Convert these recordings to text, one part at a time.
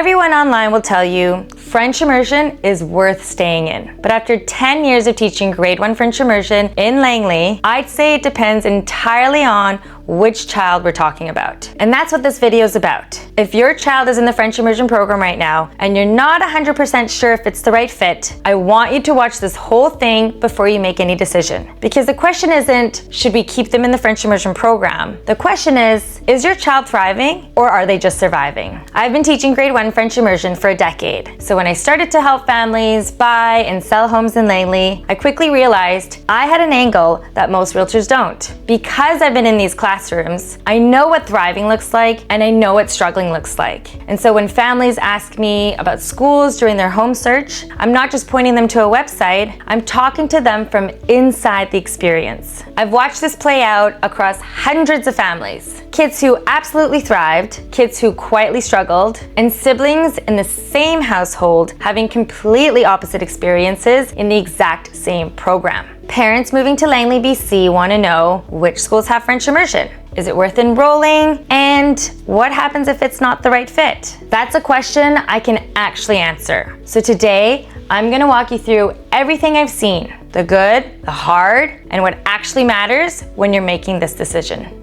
Everyone online will tell you French immersion is worth staying in. But after 10 years of teaching grade 1 French immersion in Langley, I'd say it depends entirely on which child we're talking about. And that's what this video is about. If your child is in the French immersion program right now and you're not 100% sure if it's the right fit, I want you to watch this whole thing before you make any decision. Because the question isn't, should we keep them in the French immersion program? The question is your child thriving or are they just surviving? I've been teaching grade 1 French immersion for a decade. So when I started to help families buy and sell homes in Langley, I quickly realized I had an angle that most realtors don't. Because I've been in these classrooms, I know what thriving looks like and I know what struggling looks like. And so when families ask me about schools during their home search, I'm not just pointing them to a website, I'm talking to them from inside the experience. I've watched this play out across hundreds of families. Kids who absolutely thrived, kids who quietly struggled, and siblings in the same household having completely opposite experiences in the exact same program. Parents moving to Langley BC want to know which schools have French immersion. Is it worth enrolling? And what happens if it's not the right fit? That's a question I can actually answer. So today, I'm going to walk you through everything I've seen, the good, the hard, and what actually matters when you're making this decision.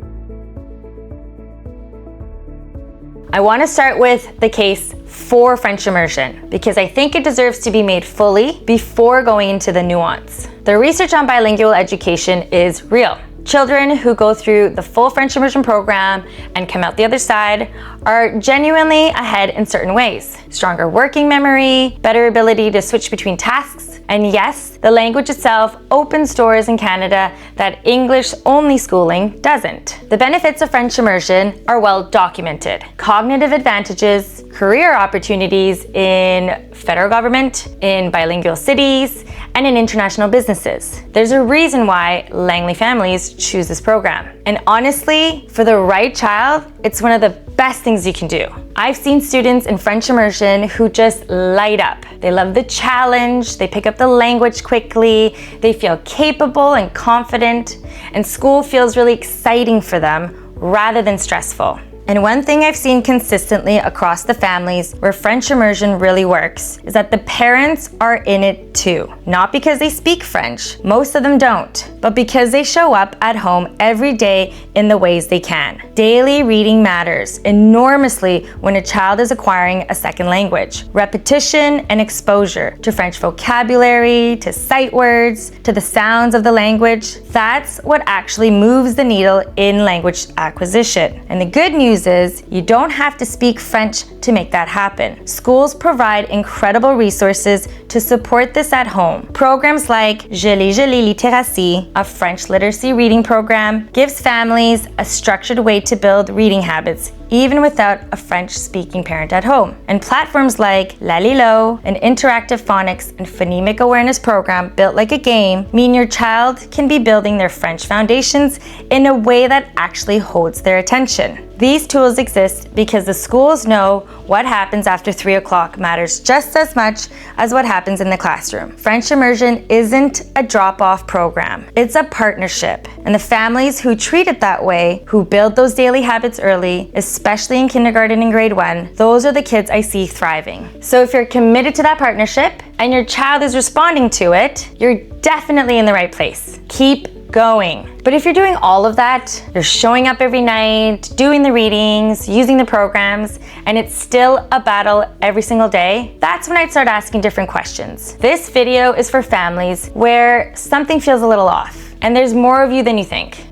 I want to start with the case for French immersion because I think it deserves to be made fully before going into the nuance. The research on bilingual education is real. Children who go through the full French immersion program and come out the other side are genuinely ahead in certain ways. Stronger working memory, better ability to switch between tasks, and yes, the language itself opens doors in Canada that English-only schooling doesn't. The benefits of French immersion are well documented. Cognitive advantages, career opportunities in federal government, in bilingual cities, and in international businesses. There's a reason why Langley families choose this program. And honestly, for the right child, it's one of the best things you can do. I've seen students in French immersion who just light up. They love the challenge, they pick up the language quickly, they feel capable and confident, and school feels really exciting for them rather than stressful. And one thing I've seen consistently across the families where French immersion really works is that the parents are in it too. Not because they speak French, most of them don't, but because they show up at home every day in the ways they can. Daily reading matters enormously when a child is acquiring a second language. Repetition and exposure to French vocabulary, to sight words, to the sounds of the language, that's what actually moves the needle in language acquisition. And the good news is you don't have to speak French to make that happen. Schools provide incredible resources to support this at home. Programs like Je lis littératie, a French literacy reading program, gives families a structured way to build reading habits even without a French-speaking parent at home. And platforms like Lalilo, an interactive phonics and phonemic awareness program built like a game, mean your child can be building their French foundations in a way that actually holds their attention. These tools exist because the schools know what happens after 3 o'clock matters just as much as what happens in the classroom. French immersion isn't a drop-off program. It's a partnership. And the families who treat it that way, who build those daily habits early, especially in kindergarten and grade 1, those are the kids I see thriving. So if you're committed to that partnership and your child is responding to it, you're definitely in the right place. Keep going. But if you're doing all of that, you're showing up every night, doing the readings, using the programs, and it's still a battle every single day, that's when I'd start asking different questions. This video is for families where something feels a little off, and there's more of you than you think.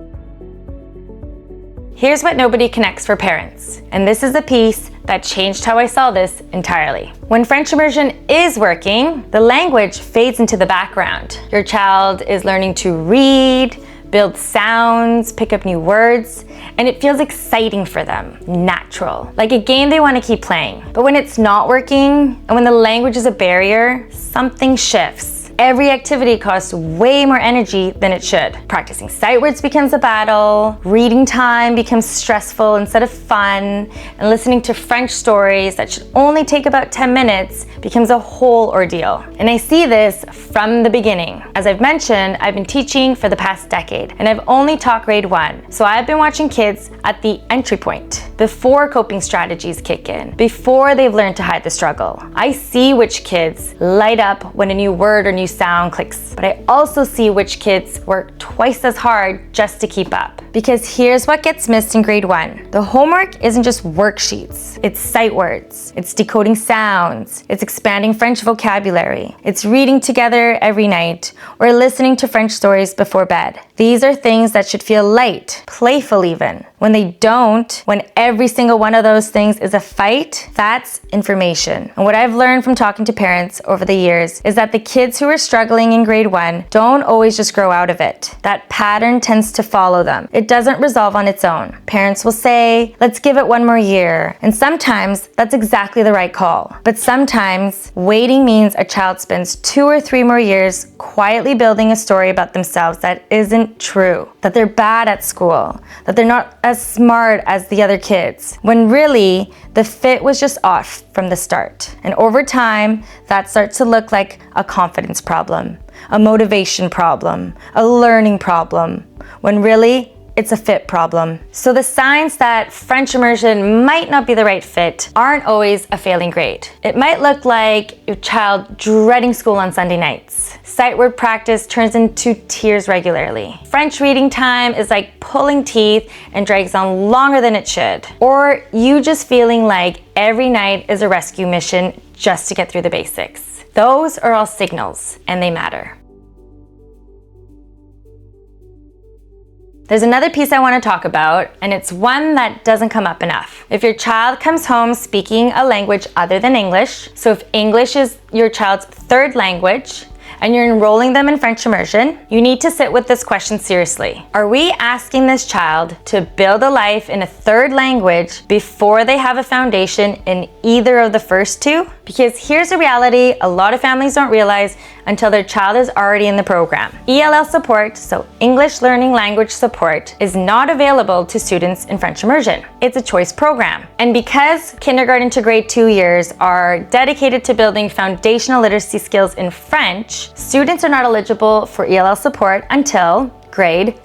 Here's what nobody connects for parents, and this is the piece that changed how I saw this entirely. When French immersion is working, the language fades into the background. Your child is learning to read, build sounds, pick up new words, and it feels exciting for them, natural, like a game they want to keep playing. But when it's not working, and when the language is a barrier, something shifts. every activity costs way more energy than it should. Practicing sight words becomes a battle, reading time becomes stressful instead of fun, and listening to French stories that should only take about 10 minutes becomes a whole ordeal. And I see this from the beginning. As I've mentioned, I've been teaching for the past decade, and I've only taught grade 1. So I've been watching kids at the entry point, before coping strategies kick in, before they've learned to hide the struggle. I see which kids light up when a new word or new sound clicks, but I also see which kids work twice as hard just to keep up. Because here's what gets missed in grade 1. The homework isn't just worksheets, it's sight words, it's decoding sounds, it's expanding French vocabulary, it's reading together every night, or listening to French stories before bed. These are things that should feel light, playful even. When they don't, when every single one of those things is a fight, that's information. And what I've learned from talking to parents over the years is that the kids who are struggling in grade 1 don't always just grow out of it. That pattern tends to follow them. It doesn't resolve on its own. Parents will say, let's give it one more year. And sometimes that's exactly the right call. But sometimes waiting means a child spends 2 or 3 more years quietly building a story about themselves that isn't true, that they're bad at school, that they're not as smart as the other kids, when really the fit was just off from the start. And over time, that starts to look like a confidence problem, a motivation problem, a learning problem, when really it's a fit problem. So the signs that French immersion might not be the right fit aren't always a failing grade. It might look like your child dreading school on Sunday nights. Sight word practice turns into tears regularly. French reading time is like pulling teeth and drags on longer than it should. Or you just feeling like every night is a rescue mission just to get through the basics. Those are all signals, and they matter. There's another piece I want to talk about, and it's one that doesn't come up enough. If your child comes home speaking a language other than English, so if English is your child's third language, and you're enrolling them in French immersion, you need to sit with this question seriously. Are we asking this child to build a life in a third language before they have a foundation in either of the first two? Because here's a reality a lot of families don't realize until their child is already in the program. ELL support, so English Learning Language Support, is not available to students in French immersion. It's a choice program. And because kindergarten to grade 2 years are dedicated to building foundational literacy skills in French, students are not eligible for ELL support until grade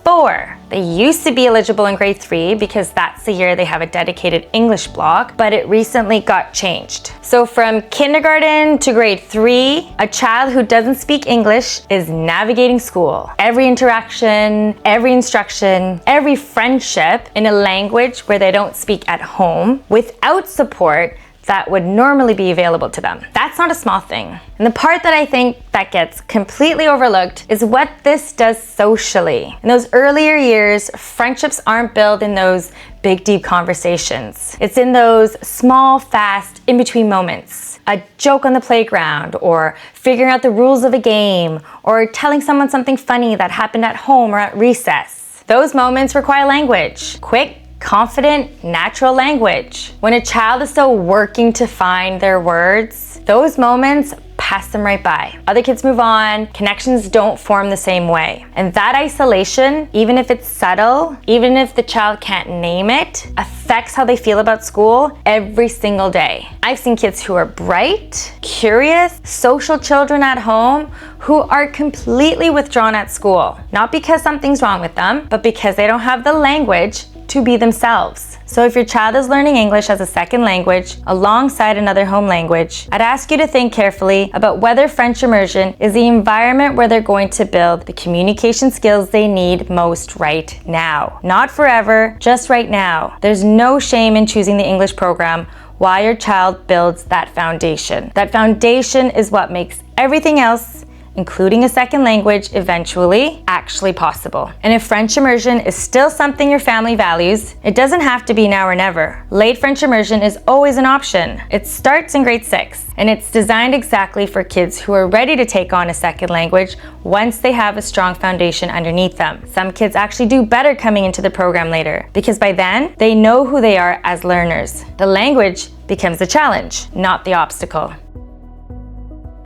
4. They used to be eligible in grade 3 because that's the year they have a dedicated English block, but it recently got changed. So from kindergarten to grade 3, a child who doesn't speak English is navigating school. Every interaction, every instruction, every friendship in a language where they don't speak at home without support that would normally be available to them. That's not a small thing. And the part that I think that gets completely overlooked is what this does socially. In those earlier years, friendships aren't built in those big, deep conversations. It's in those small, fast, in-between moments. A joke on the playground, or figuring out the rules of a game, or telling someone something funny that happened at home or at recess. Those moments require language. Quick, confident, natural language. When a child is still working to find their words, those moments pass them right by. Other kids move on, connections don't form the same way. And that isolation, even if it's subtle, even if the child can't name it, affects how they feel about school every single day. I've seen kids who are bright, curious, social children at home who are completely withdrawn at school. Not because something's wrong with them, but because they don't have the language to be themselves. So if your child is learning English as a second language alongside another home language, I'd ask you to think carefully about whether French immersion is the environment where they're going to build the communication skills they need most right now. Not forever, just right now. There's no shame in choosing the English program while your child builds that foundation. That foundation is what makes everything else, including a second language, eventually actually possible. And if French immersion is still something your family values, it doesn't have to be now or never. Late French immersion is always an option. It starts in grade 6, and it's designed exactly for kids who are ready to take on a second language once they have a strong foundation underneath them. Some kids actually do better coming into the program later, because by then, they know who they are as learners. The language becomes the challenge, not the obstacle.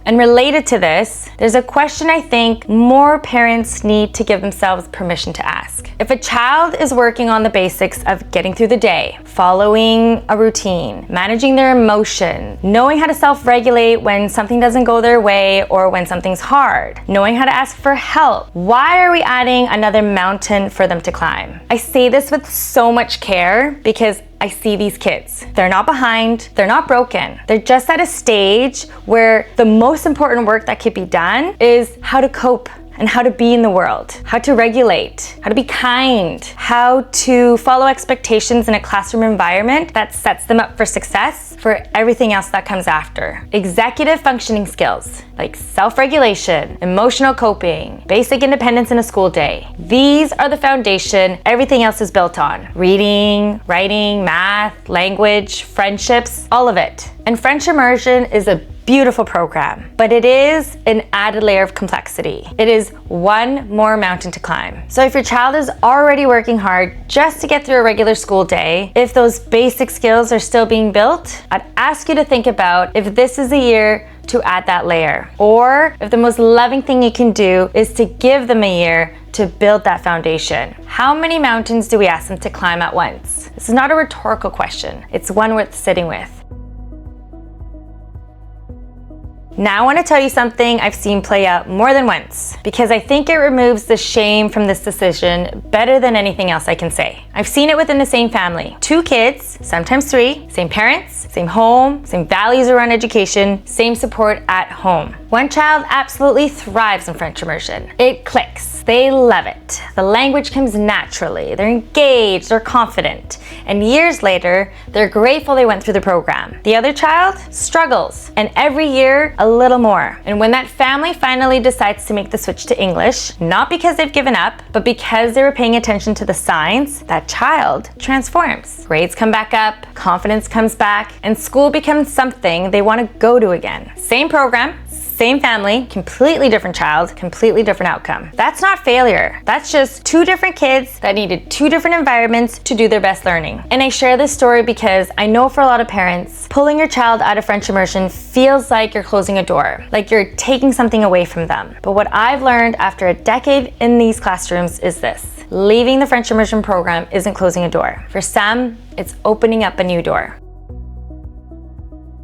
And related to this, there's a question I think more parents need to give themselves permission to ask. If a child is working on the basics of getting through the day, following a routine, managing their emotion, knowing how to self-regulate when something doesn't go their way or when something's hard, knowing how to ask for help, why are we adding another mountain for them to climb? I say this with so much care because I see these kids. They're not behind, they're not broken. They're just at a stage where the most important work that could be done is how to cope and how to be in the world, how to regulate, how to be kind, how to follow expectations in a classroom environment that sets them up for success for everything else that comes after. Executive functioning skills like self-regulation, emotional coping, basic independence in a school day. These are the foundation everything else is built on. Reading, writing, math, language, friendships, all of it. And French Immersion is a beautiful program, but it is an added layer of complexity. It is one more mountain to climb. So if your child is already working hard just to get through a regular school day, if those basic skills are still being built, I'd ask you to think about if this is a year to add that layer, or if the most loving thing you can do is to give them a year to build that foundation. How many mountains do we ask them to climb at once? This is not a rhetorical question. It's one worth sitting with. Now I want to tell you something I've seen play out more than once, because I think it removes the shame from this decision better than anything else I can say. I've seen it within the same family. 2 kids, sometimes 3, same parents, same home, same values around education, same support at home. One child absolutely thrives in French immersion. It clicks. They love it. The language comes naturally. They're engaged, they're confident. And years later, they're grateful they went through the program. The other child struggles, and every year, a little more. And when that family finally decides to make the switch to English, not because they've given up, but because they were paying attention to the signs, that child transforms. Grades come back up, confidence comes back, and school becomes something they want to go to again. Same program, same family, completely different child, completely different outcome. That's not failure. That's just 2 different kids that needed 2 different environments to do their best learning. And I share this story because I know for a lot of parents, pulling your child out of French immersion feels like you're closing a door, like you're taking something away from them. But what I've learned after a decade in these classrooms is this: leaving the French immersion program isn't closing a door. For some, it's opening up a new door.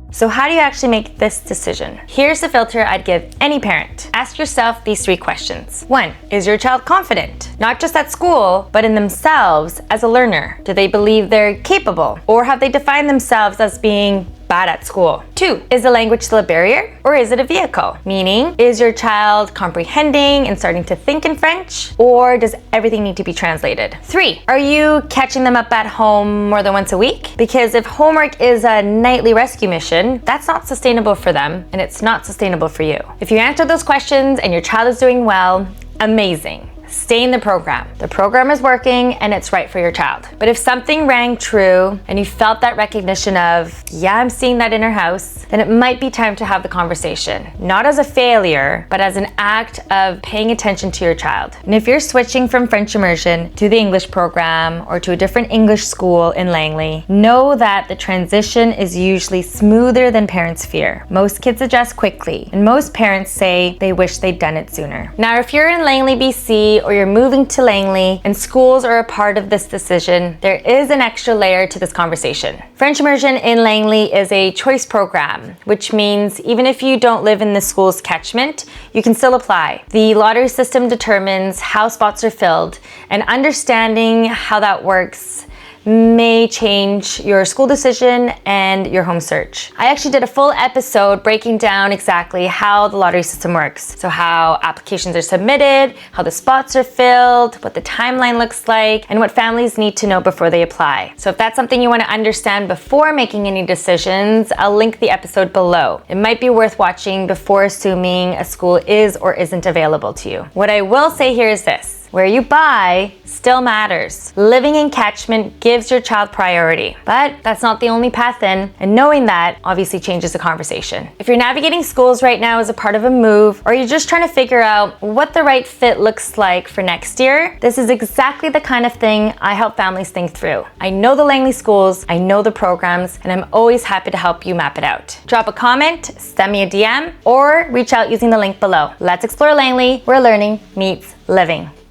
So how do you actually make this decision? Here's the filter I'd give any parent. Ask yourself these 3 questions. 1, is your child confident? Not just at school, but in themselves as a learner. Do they believe they're capable? Or have they defined themselves as being bad at school? 2, is the language still a barrier, or is it a vehicle? Meaning, is your child comprehending and starting to think in French, or does everything need to be translated? 3, are you catching them up at home more than once a week? Because if homework is a nightly rescue mission, that's not sustainable for them, and it's not sustainable for you. If you answer those questions and your child is doing well, amazing. Stay in the program. The program is working and it's right for your child. But if something rang true and you felt that recognition of, yeah, I'm seeing that in her house, then it might be time to have the conversation. Not as a failure, but as an act of paying attention to your child. And if you're switching from French immersion to the English program or to a different English school in Langley, know that the transition is usually smoother than parents fear. Most kids adjust quickly, and most parents say they wish they'd done it sooner. Now, if you're in Langley BC or you're moving to Langley and schools are a part of this decision, there is an extra layer to this conversation. French immersion in Langley is a choice program, which means even if you don't live in the school's catchment, you can still apply. The lottery system determines how spots are filled, and understanding how that works may change your school decision and your home search. I actually did a full episode breaking down exactly how the lottery system works. So how applications are submitted, how the spots are filled, what the timeline looks like, and what families need to know before they apply. So if that's something you want to understand before making any decisions, I'll link the episode below. It might be worth watching before assuming a school is or isn't available to you. What I will say here is this: Where you buy still matters. Living in catchment gives your child priority, but that's not the only path in, and knowing that obviously changes the conversation. If you're navigating schools right now as a part of a move, or you're just trying to figure out what the right fit looks like for next year, this is exactly the kind of thing I help families think through. I know the Langley schools, I know the programs, and I'm always happy to help you map it out. Drop a comment, send me a DM, or reach out using the link below. Let's explore Langley, where learning meets living.